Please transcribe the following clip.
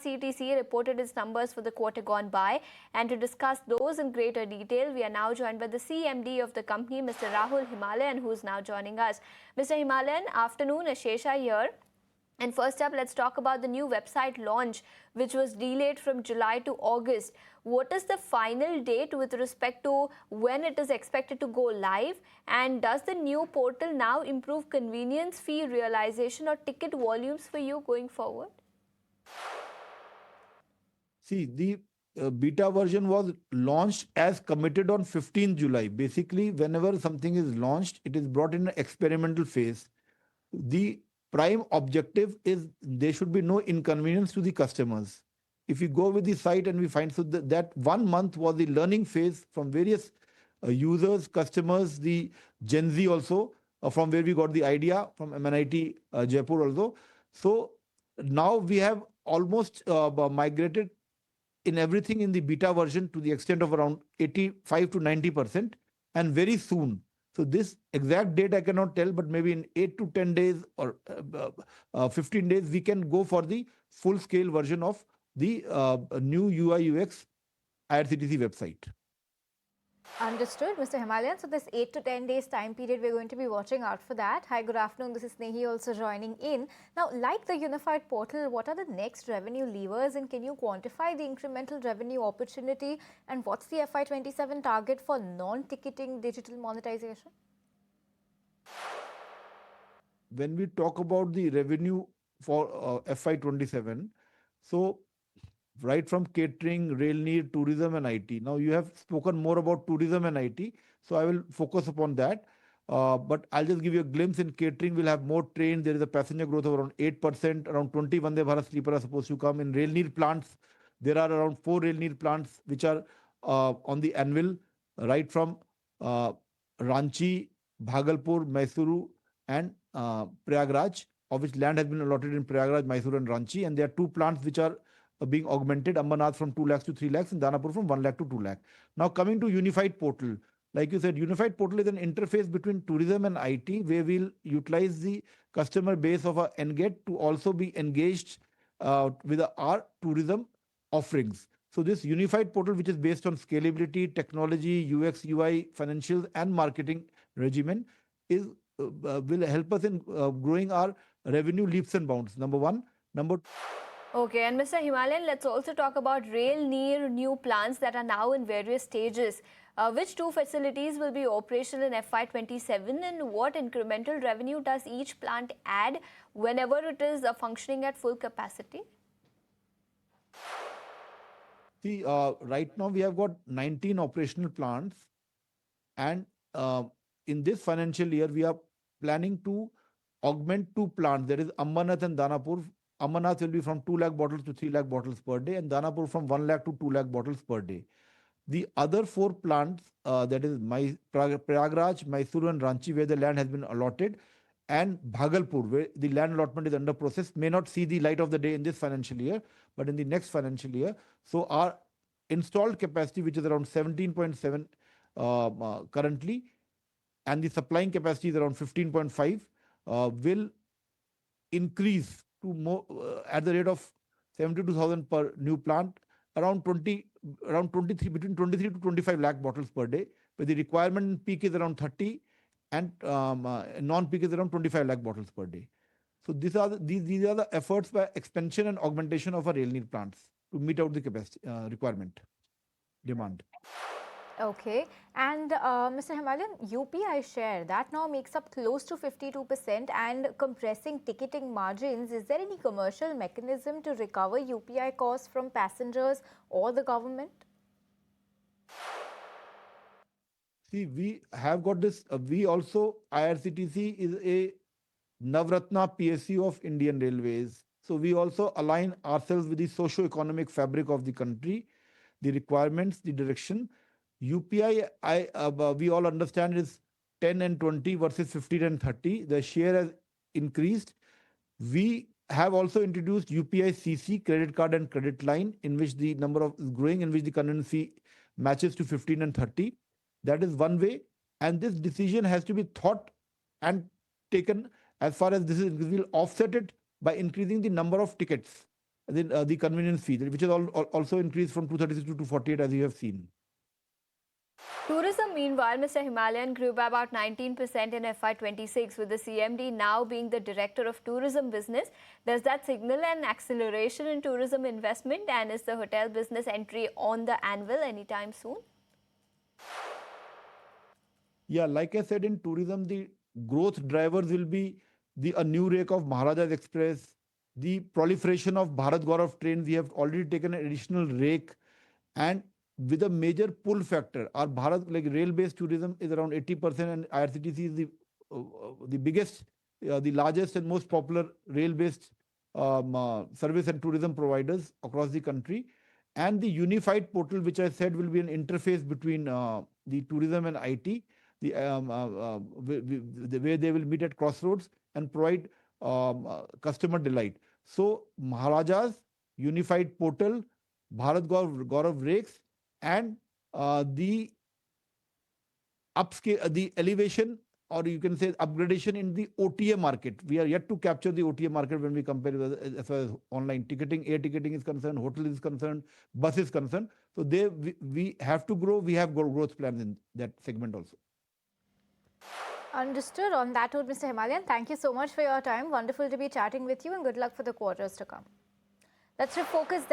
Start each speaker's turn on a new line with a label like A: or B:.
A: IRCTC reported its numbers for the quarter gone by, and to discuss those in greater detail, we are now joined by the CMD of the company, Mr. Rahul Himalaya, who is now joining us. Mr. Himalayan, afternoon, Ashesha here. And first up, let's talk about the new website launch, which was delayed from July to August. What is the final date with respect to when it is expected to go live? And does the new portal now improve convenience fee realization or ticket volumes for you going forward?
B: See, the beta version was launched as committed on 15 July. Basically, whenever something is launched, it is brought in an experimental phase. The prime objective is there should be no inconvenience to the customers. If we go with the site and we find so that 1 month was the learning phase from various users, customers, the Gen Z also, from where we got the idea from MNIT Jaipur also. So now we have almost migrated in everything in the beta version to the extent of around 85 to 90%, and very soon. So this exact date I cannot tell, but maybe in 8 to 10 days or 15 days, we can go for the full-scale version of the new UI UX IRCTC website.
C: Understood, Mr. Himalayan. So this 8 to 10 days time period, we're going to be watching out for that. Hi, good afternoon. This is Snehi also joining in. Now, like the unified portal, what are the next revenue levers, and can you quantify the incremental revenue opportunity, and what's the FY27 target for non-ticketing digital monetization?
B: When we talk about the revenue for FY27, so right from catering, Rail Neer, tourism and IT. Now you have spoken more about tourism and IT, so I will focus upon that. But I'll just give you a glimpse. In catering, we'll have more trains. There is a passenger growth of around 8%. Around 20 Vande Bharat sleeper are supposed to come. In Rail Neer plants, there are around 4 Rail Neer plants which are on the anvil, right from Ranchi, Bhagalpur, Mysuru and Prayagraj, of which land has been allotted in Prayagraj, Mysuru and Ranchi. And there are 2 plants which are being augmented, Ambernath from 2 lakhs to 3 lakhs and Danapur from 1 lakh to 2 lakh. Now coming to unified portal, like you said, unified portal is an interface between tourism and IT, where we'll utilize the customer base of our NGET to also be engaged with our tourism offerings. So this unified portal, which is based on scalability, technology, UX, UI, financials and marketing regimen, is will help us in growing our revenue leaps and bounds. Number one. Number two.
A: Okay, and Mr. Himalayan, let's also talk about Rail Neer new plants that are now in various stages. Which 2 facilities will be operational in FY27, and what incremental revenue does each plant add whenever it is functioning at full capacity?
B: See, right now we have got 19 operational plants, and in this financial year we are planning to augment 2 plants. That is Ambernath and Danapur. Ambernath will be from 2 lakh bottles to 3 lakh bottles per day, and Danapur from 1 lakh to 2 lakh bottles per day. The other 4 plants, that is Prayagraj, Mysuru and Ranchi, where the land has been allotted, and Bhagalpur, where the land allotment is under process, may not see the light of the day in this financial year, but in the next financial year. So our installed capacity, which is around 17.7 currently, and the supplying capacity is around 15.5, will increase to more at the rate of 72,000 per new plant, around 23, between 23 to 25 lakh bottles per day, where the requirement in peak is around 30 and non-peak is around 25 lakh bottles per day. So these are the efforts by expansion and augmentation of our Rail Neer plants to meet out the capacity requirement demand.
C: Okay, and Mr. Himalayan, UPI share, that now makes up close to 52% and compressing ticketing margins. Is there any commercial mechanism to recover UPI costs from passengers or the government?
B: See, we have got this, we also, IRCTC is a Navratna PSU of Indian Railways. So we also align ourselves with the socio-economic fabric of the country, the requirements, the direction. UPI, we all understand, is 10 and 20 versus 15 and 30. The share has increased. We have also introduced UPI CC, credit card and credit line, in which the number of is growing, in which the convenience fee matches to 15 and 30. That is one way. And this decision has to be thought and taken as far as this is, will offset it by increasing the number of tickets. then the convenience fee, which has also increased from 236 to 248, as you have seen.
A: Tourism, meanwhile, Mr. Himalayan grew by about 19% in FY26, with the CMD now being the director of tourism business. Does that signal an acceleration in tourism investment, and is the hotel business entry on the anvil anytime soon?
B: Yeah, like I said, in tourism, the growth drivers will be a new rake of Maharaja Express, the proliferation of Bharat Gaurav trains. We have already taken an additional rake, and with a major pull factor, our Bharat, like rail-based tourism, is around 80%, and IRCTC is the biggest, the largest and most popular rail-based service and tourism providers across the country. And the unified portal, which I said will be an interface between the tourism and IT, the way they will meet at crossroads and provide customer delight. So Maharaja's unified portal, Bharat Gaurav rakes, and the upscale, the elevation, or you can say upgradation in the OTA market. We are yet to capture the OTA market when we compare with, as far as online ticketing, air ticketing is concerned, hotel is concerned, bus is concerned. So we have to grow. We have growth plans in that segment also.
C: Understood. On that note, Mr. Himalayan, thank you so much for your time. Wonderful to be chatting with you, and good luck for the quarters to come. Let's refocus.